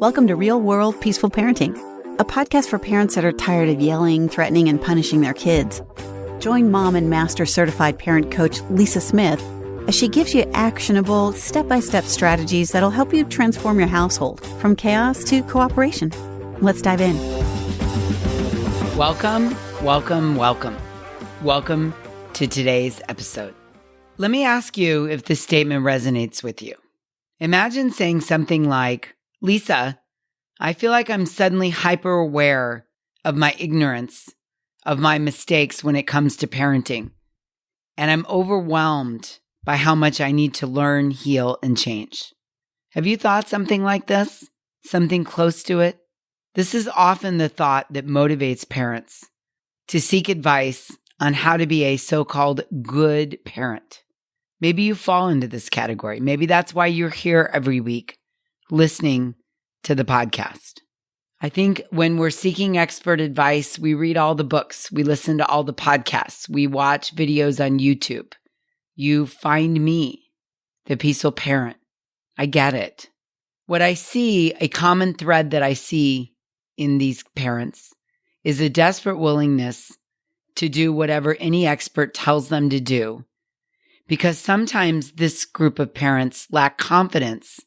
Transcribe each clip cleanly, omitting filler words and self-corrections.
Welcome to Real World Peaceful Parenting, a podcast for parents that are tired of yelling, threatening, and punishing their kids. Join mom and master certified parent coach Lisa Smith as she gives you actionable, step-by-step strategies that'll help you transform your household from chaos to cooperation. Let's dive in. Welcome to today's episode. Let me ask you if this statement resonates with you. Imagine saying something like, Lisa, I feel like I'm suddenly hyper aware of my ignorance, of my mistakes when it comes to parenting, and I'm overwhelmed by how much I need to learn, heal, and change. Have you thought something like this? Something close to it? This is often the thought that motivates parents to seek advice on how to be a so-called good parent. Maybe you fall into this category. Maybe that's why you're here every week listening to the podcast. I think when we're seeking expert advice, we read all the books, we listen to all the podcasts, we watch videos on YouTube. You find me, the peaceful parent. I get it. What I see, a common thread that I see in these parents is a desperate willingness to do whatever any expert tells them to do, because sometimes this group of parents lack confidence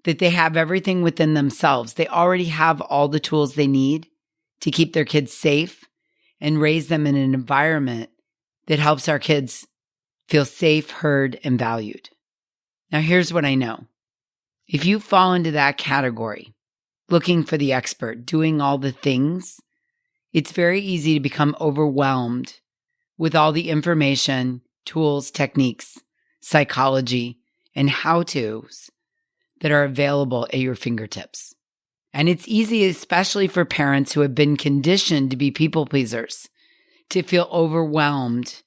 that they have everything within themselves. They already have all the tools they need to keep their kids safe and raise them in an environment that helps our kids feel safe, heard, and valued. Now, here's what I know. If you fall into that category, looking for the expert, doing all the things, it's very easy to become overwhelmed with all the information, tools, techniques, psychology, and how-tos that are available at your fingertips. And it's easy, especially for parents who have been conditioned to be people pleasers, to feel overwhelmed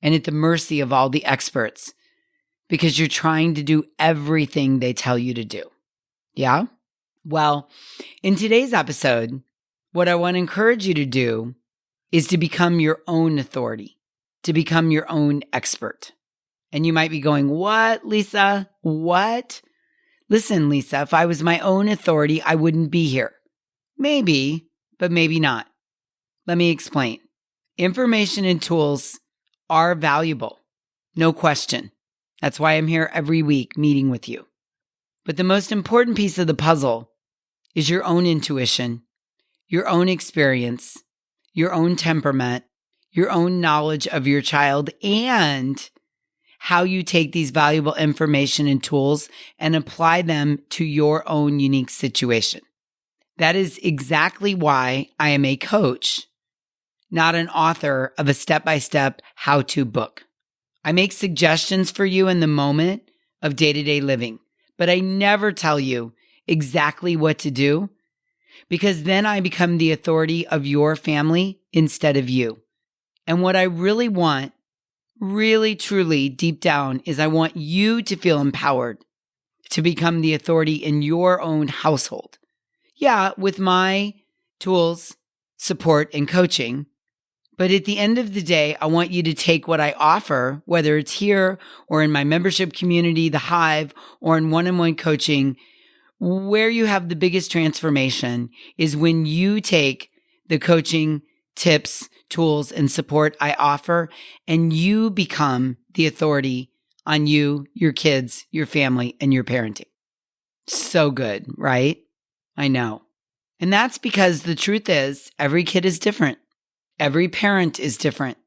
and at the mercy of all the experts because you're trying to do everything they tell you to do. Yeah? Well, in today's episode, what I want to encourage you to do is to become your own authority, to become your own expert. And you might be going, what, Lisa? What? Listen, Lisa, if I was my own authority, I wouldn't be here. Maybe, but maybe not. Let me explain. Information and tools are valuable, no question. That's why I'm here every week meeting with you. But the most important piece of the puzzle is your own intuition, your own experience, your own temperament, your own knowledge of your child, and how you take these valuable information and tools and apply them to your own unique situation. That is exactly why I am a coach, not an author of a step-by-step how-to book. I make suggestions for you in the moment of day-to-day living, but I never tell you exactly what to do, because then I become the authority of your family instead of you. And what I really want, really, truly, deep down, is I want you to feel empowered to become the authority in your own household. Yeah, with my tools, support, and coaching. But at the end of the day, I want you to take what I offer, whether it's here or in my membership community, the Hive, or in one-on-one coaching. Where you have the biggest transformation is when you take the coaching tips, tools, and support I offer, and you become the authority on you, your kids, your family, and your parenting. So good, right? I know. And that's because the truth is, every kid is different. Every parent is different.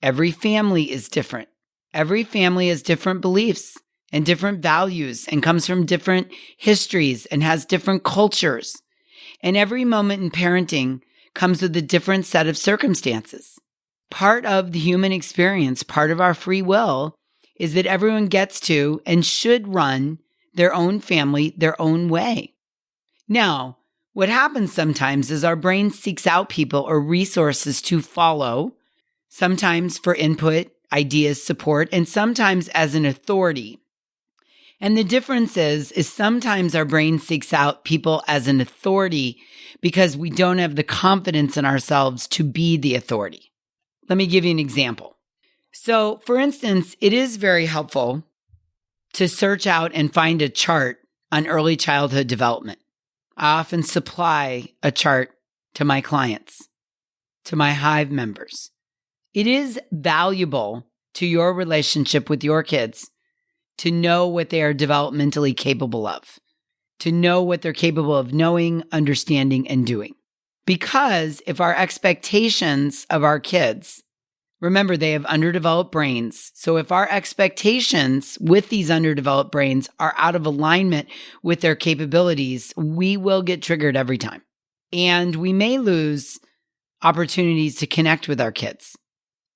Every family is different. Every family has different beliefs and different values and comes from different histories and has different cultures. And every moment in parenting comes with a different set of circumstances. Part of the human experience, part of our free will, is that everyone gets to and should run their own family their own way. Now, what happens sometimes is our brain seeks out people or resources to follow, sometimes for input, ideas, support, and sometimes as an authority. And the difference is sometimes our brain seeks out people as an authority because we don't have the confidence in ourselves to be the authority. Let me give you an example. So, for instance, it is very helpful to search out and find a chart on early childhood development. I often supply a chart to my clients, to my Hive members. It is valuable to your relationship with your kids to know what they are developmentally capable of, to know what they're capable of knowing, understanding, and doing. Because if our expectations of our kids, remember, they have underdeveloped brains. So if our expectations with these underdeveloped brains are out of alignment with their capabilities, we will get triggered every time. And we may lose opportunities to connect with our kids.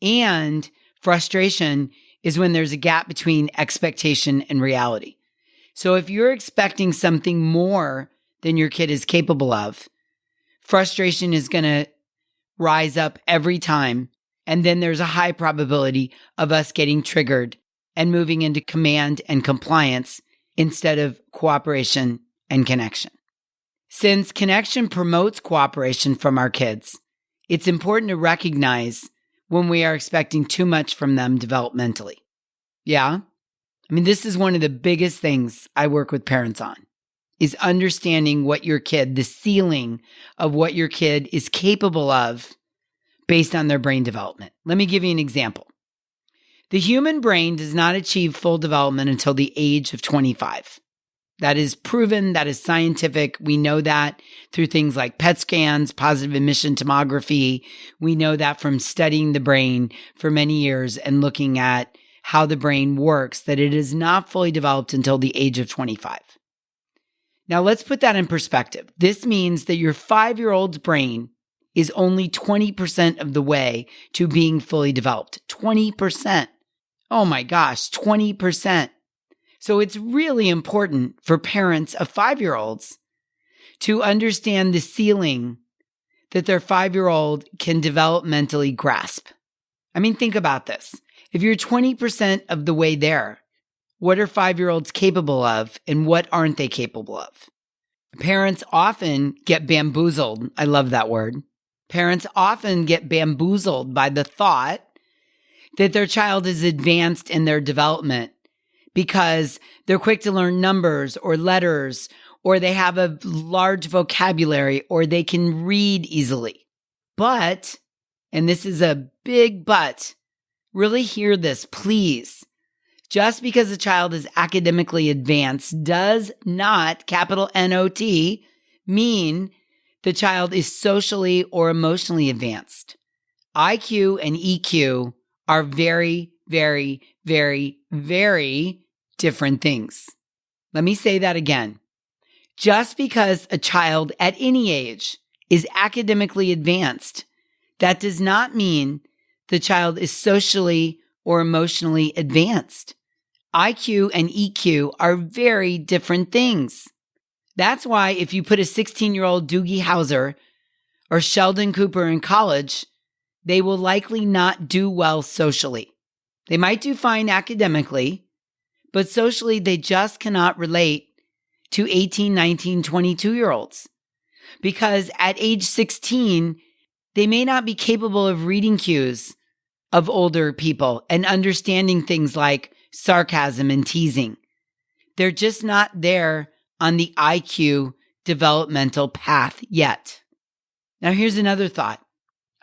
And frustration is when there's a gap between expectation and reality. So if you're expecting something more than your kid is capable of, frustration is going to rise up every time. And then there's a high probability of us getting triggered and moving into command and compliance instead of cooperation and connection. Since connection promotes cooperation from our kids, it's important to recognize when we are expecting too much from them developmentally. Yeah? I mean, this is one of the biggest things I work with parents on, is understanding what your kid, the ceiling of what your kid is capable of based on their brain development. Let me give you an example. The human brain does not achieve full development until the age of 25. That is proven. That is scientific. We know that through things like PET scans, positive emission tomography. We know that from studying the brain for many years and looking at how the brain works, that it is not fully developed until the age of 25. Now let's put that in perspective. This means that your 5-year-old's brain is only 20% of the way to being fully developed. 20%. Oh my gosh, 20%. So it's really important for parents of 5-year-olds to understand the ceiling that their 5-year-old can developmentally grasp. I mean, think about this. If you're 20% of the way there, what are 5-year-olds capable of and what aren't they capable of? Parents often get bamboozled. I love that word. Parents often get bamboozled by the thought that their child is advanced in their development because they're quick to learn numbers or letters, or they have a large vocabulary, or they can read easily. But, and this is a big but, really hear this, please. Just because a child is academically advanced does not, capital N-O-T, mean the child is socially or emotionally advanced. IQ and EQ are very, very, very, very different things. Let me say that again. Just because a child at any age is academically advanced, that does not mean the child is socially or emotionally advanced. IQ and EQ are very different things. That's why if you put a 16-year-old Doogie Howser or Sheldon Cooper in college, they will likely not do well socially. They might do fine academically, but socially they just cannot relate to 18, 19, 22-year-olds. Because at age 16, they may not be capable of reading cues of older people and understanding things like sarcasm and teasing. They're just not there on the IQ developmental path yet. Now, here's another thought.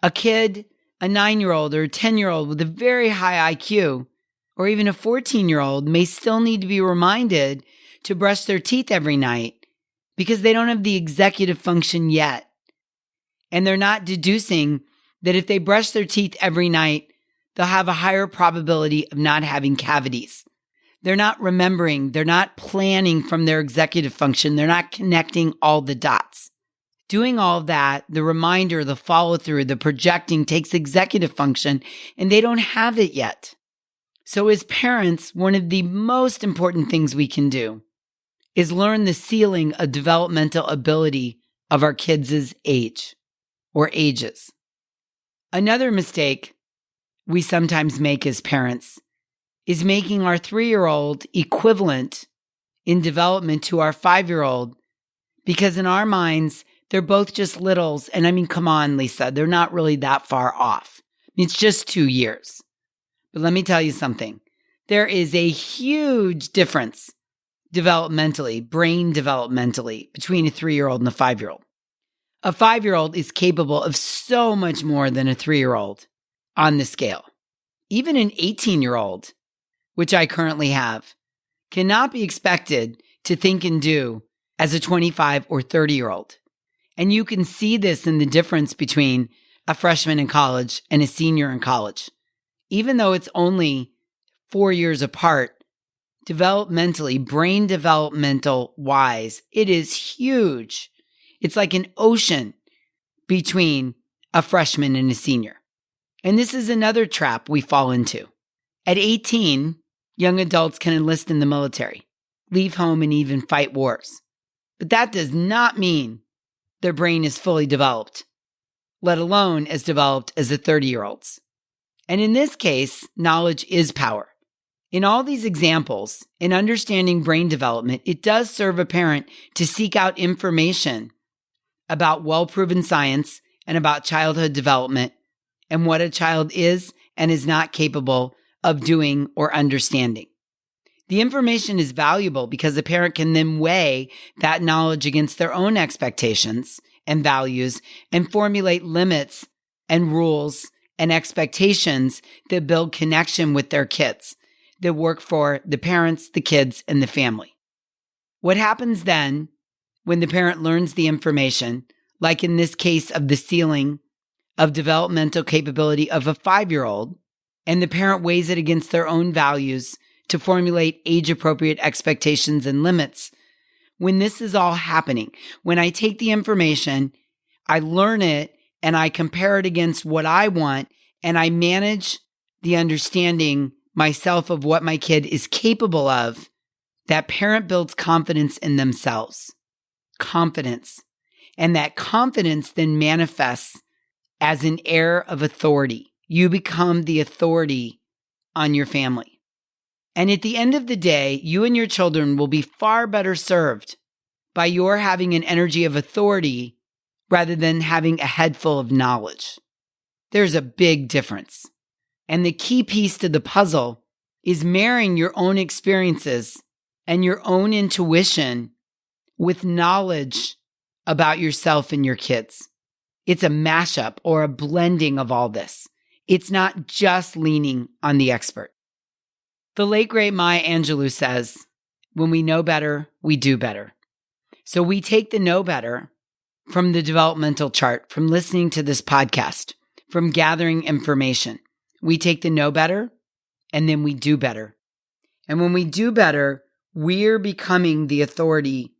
A kid, a 9-year-old or a 10-year-old with a very high IQ, or even a 14-year-old may still need to be reminded to brush their teeth every night because they don't have the executive function yet. And they're not deducing that if they brush their teeth every night, they'll have a higher probability of not having cavities. They're not remembering. They're not planning from their executive function. They're not connecting all the dots. Doing all of that, the reminder, the follow through, the projecting takes executive function, and they don't have it yet. So as parents, one of the most important things we can do is learn the ceiling of developmental ability of our kids' age or ages. Another mistake we sometimes make as parents is making our 3-year-old equivalent in development to our 5-year-old, because in our minds, they're both just littles. And I mean, come on, Lisa, they're not really that far off. It's just 2 years. But let me tell you something. There is a huge difference developmentally, brain developmentally, between a 3-year-old and a 5-year-old. A 5-year-old is capable of so much more than a 3-year-old on the scale. Even an 18-year-old, which I currently have, cannot be expected to think and do as a 25 or 30-year-old. And you can see this in the difference between a freshman in college and a senior in college. Even though it's only 4 years apart, developmentally, brain developmental wise, it is huge. It's like an ocean between a freshman and a senior. And this is another trap we fall into. At 18, young adults can enlist in the military, leave home, and even fight wars. But that does not mean their brain is fully developed, let alone as developed as the 30-year-olds. And in this case, knowledge is power. In all these examples, in understanding brain development, it does serve a parent to seek out information about well-proven science and about childhood development and what a child is and is not capable of doing or understanding. The information is valuable because the parent can then weigh that knowledge against their own expectations and values and formulate limits and rules and expectations that build connection with their kids, that work for the parents, the kids, and the family. What happens then when the parent learns the information, like in this case of the ceiling of developmental capability of a 5-year-old, and the parent weighs it against their own values to formulate age-appropriate expectations and limits? When this is all happening, when I take the information, I learn it, and I compare it against what I want, and I manage the understanding myself of what my kid is capable of, that parent builds confidence in themselves. Confidence. And that confidence then manifests as an air of authority. You become the authority on your family. And at the end of the day, you and your children will be far better served by your having an energy of authority rather than having a head full of knowledge. There's a big difference. And the key piece to the puzzle is marrying your own experiences and your own intuition with knowledge about yourself and your kids. It's a mashup or a blending of all this. It's not just leaning on the expert. The late, great Maya Angelou says, when we know better, we do better. So we take the know better from the developmental chart, from listening to this podcast, from gathering information. We take the know better, and then we do better. And when we do better, we're becoming the authority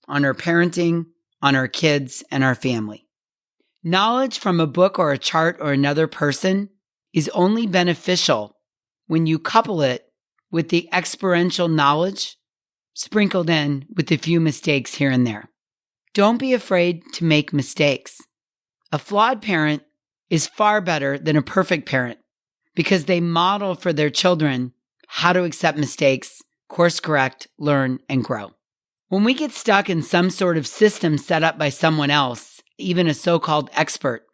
on our parenting, on our kids, and our family. Knowledge from a book or a chart or another person is only beneficial when you couple it with the experiential knowledge sprinkled in with a few mistakes here and there. Don't be afraid to make mistakes. A flawed parent is far better than a perfect parent because they model for their children how to accept mistakes, course correct, learn, and grow. When we get stuck in some sort of system set up by someone else, even a so-called expert,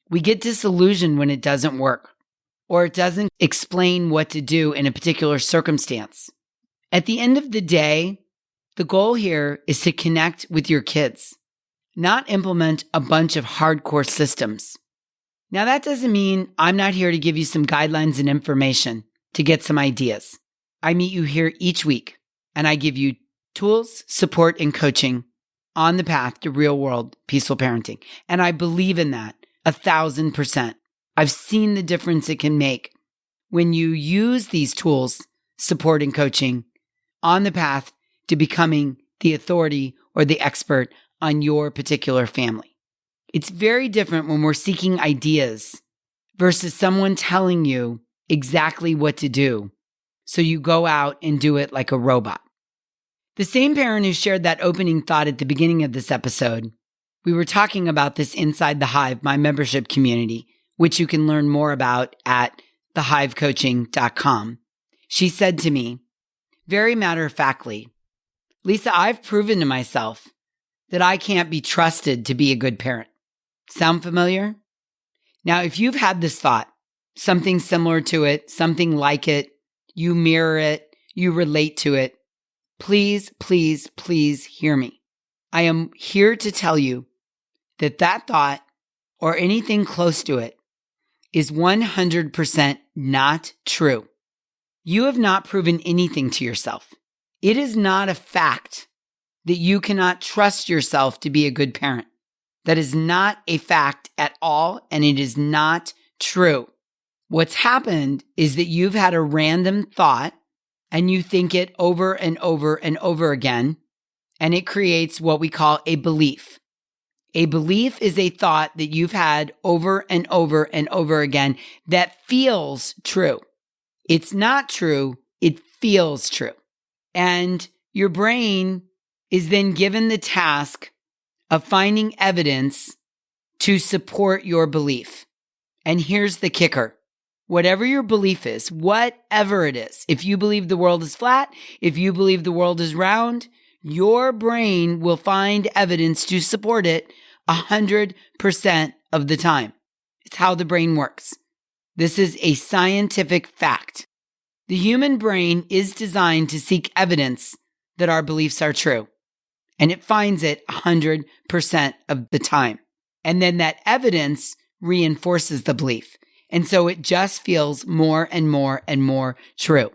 we get disillusioned when it doesn't work or it doesn't explain what to do in a particular circumstance. At the end of the day, the goal here is to connect with your kids, not implement a bunch of hardcore systems. Now, that doesn't mean I'm not here to give you some guidelines and information to get some ideas. I meet you here each week, and I give you tools, support, and coaching on the path to real-world peaceful parenting. And I believe in that 1,000%. I've seen the difference it can make when you use these tools, support, and coaching on the path to becoming the authority or the expert on your particular family. It's very different when we're seeking ideas versus someone telling you exactly what to do. So you go out and do it like a robot. The same parent who shared that opening thought at the beginning of this episode, we were talking about this inside the Hive, my membership community, which you can learn more about at thehivecoaching.com. She said to me, very matter-of-factly, Lisa, I've proven to myself that I can't be trusted to be a good parent. Sound familiar? Now, if you've had this thought, something similar to it, something like it, you mirror it, you relate to it, please, please, please hear me. I am here to tell you that that thought or anything close to it is 100% not true. You have not proven anything to yourself. It is not a fact that you cannot trust yourself to be a good parent. That is not a fact at all, and it is not true. What's happened is that you've had a random thought and you think it over and over and over again, and it creates what we call a belief. A belief is a thought that you've had over and over and over again that feels true. It's not true, it feels true. And your brain is then given the task of finding evidence to support your belief. And here's the kicker. Whatever your belief is, whatever it is, if you believe the world is flat, if you believe the world is round, your brain will find evidence to support it 100% of the time. It's how the brain works. This is a scientific fact. The human brain is designed to seek evidence that our beliefs are true, and it finds it 100% of the time. And then that evidence reinforces the belief. And so it just feels more and more and more true.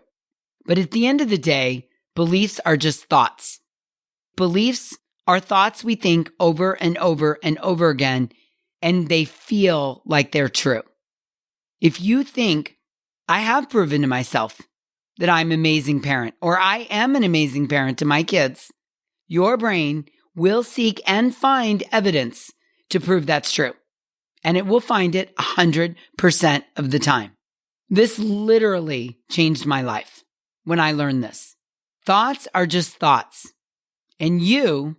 But at the end of the day, beliefs are just thoughts. Beliefs are thoughts we think over and over and over again, and they feel like they're true. If you think, I have proven to myself that I'm an amazing parent, or I am an amazing parent to my kids, your brain will seek and find evidence to prove that's true. And it will find it 100% of the time. This literally changed my life when I learned this. Thoughts are just thoughts. And you,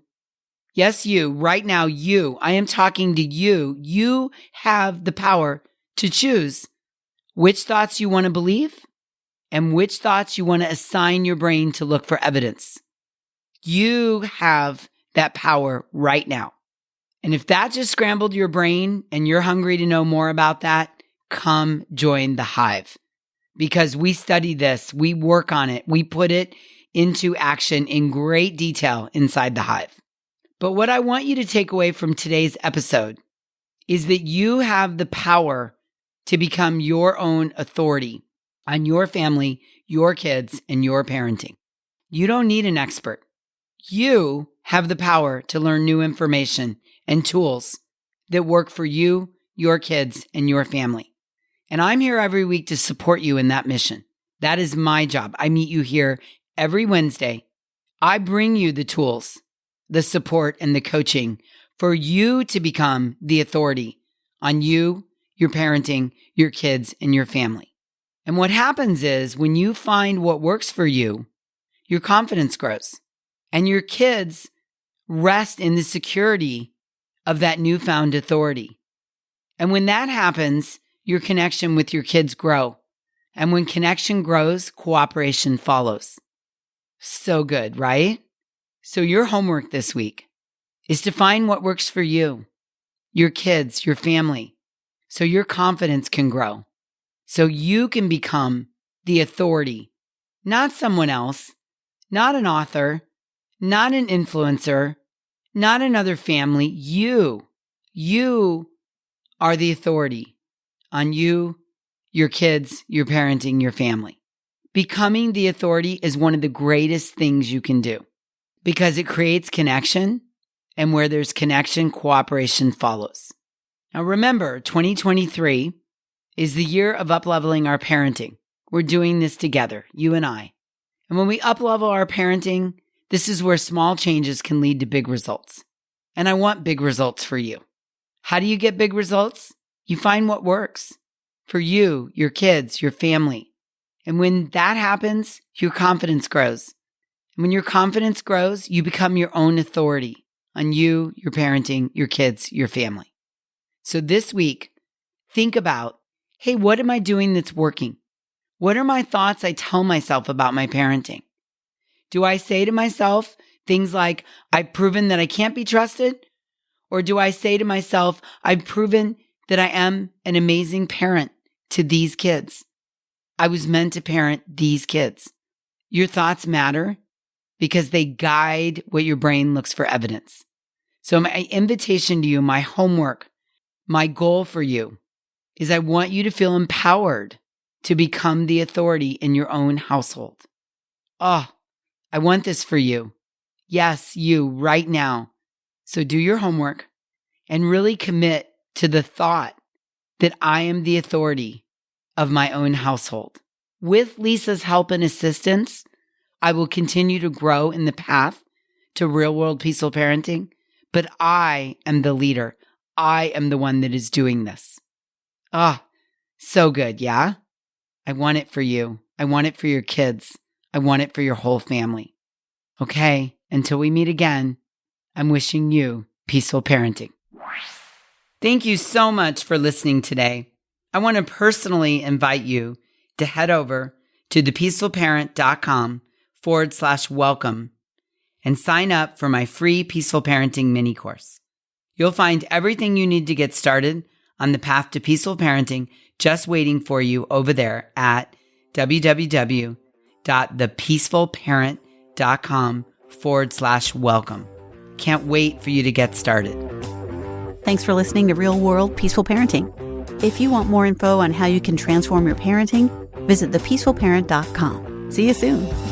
yes, you, right now, you, I am talking to you. You have the power to choose which thoughts you want to believe and which thoughts you want to assign your brain to look for evidence. You have that power right now. And if that just scrambled your brain and you're hungry to know more about that, come join the Hive. Because we study this, we work on it, we put it into action in great detail inside the Hive. But what I want you to take away from today's episode is that you have the power to become your own authority on your family, your kids, and your parenting. You don't need an expert. You have the power to learn new information and tools that work for you, your kids, and your family. And I'm here every week to support you in that mission. That is my job. I meet you here every Wednesday. I bring you the tools, the support, and the coaching for you to become the authority on you, your parenting, your kids, and your family. And what happens is when you find what works for you, your confidence grows and your kids rest in the security of that newfound authority. And when that happens, your connection with your kids grow. And when connection grows, cooperation follows. So good, right? So your homework this week is to find what works for you, your kids, your family, so your confidence can grow. So you can become the authority, not someone else, not an author, not an influencer, not another family. You are the authority on you, your kids, your parenting, your family. Becoming the authority is one of the greatest things you can do because it creates connection, and where there's connection, cooperation follows. Now remember, 2023 is the year of up-leveling our parenting. We're doing this together, you and I. And when we up-level our parenting, this is where small changes can lead to big results. And I want big results for you. How do you get big results? You find what works for you, your kids, your family. And when that happens, your confidence grows. And when your confidence grows, you become your own authority on you, your parenting, your kids, your family. So this week, think about, hey, what am I doing that's working? What are my thoughts I tell myself about my parenting? Do I say to myself things like, I've proven that I can't be trusted? Or do I say to myself, I've proven that I am an amazing parent to these kids? I was meant to parent these kids. Your thoughts matter, because they guide what your brain looks for evidence. So my invitation to you, my homework, my goal for you is I want you to feel empowered to become the authority in your own household. Oh, I want this for you. Yes, you right now. So do your homework and really commit to the thought that I am the authority of my own household. With Lisa's help and assistance, I will continue to grow in the path to real-world peaceful parenting, but I am the leader. I am the one that is doing this. Ah, so good, yeah? I want it for you. I want it for your kids. I want it for your whole family. Okay, until we meet again, I'm wishing you peaceful parenting. Thank you so much for listening today. I want to personally invite you to head over to thepeacefulparent.com/welcome and sign up for my free Peaceful Parenting mini course. You'll find everything you need to get started on the path to peaceful parenting just waiting for you over there at www.thepeacefulparent.com/welcome. Can't wait for you to get started. Thanks for listening to Real World Peaceful Parenting. If you want more info on how you can transform your parenting, visit thepeacefulparent.com. See you soon.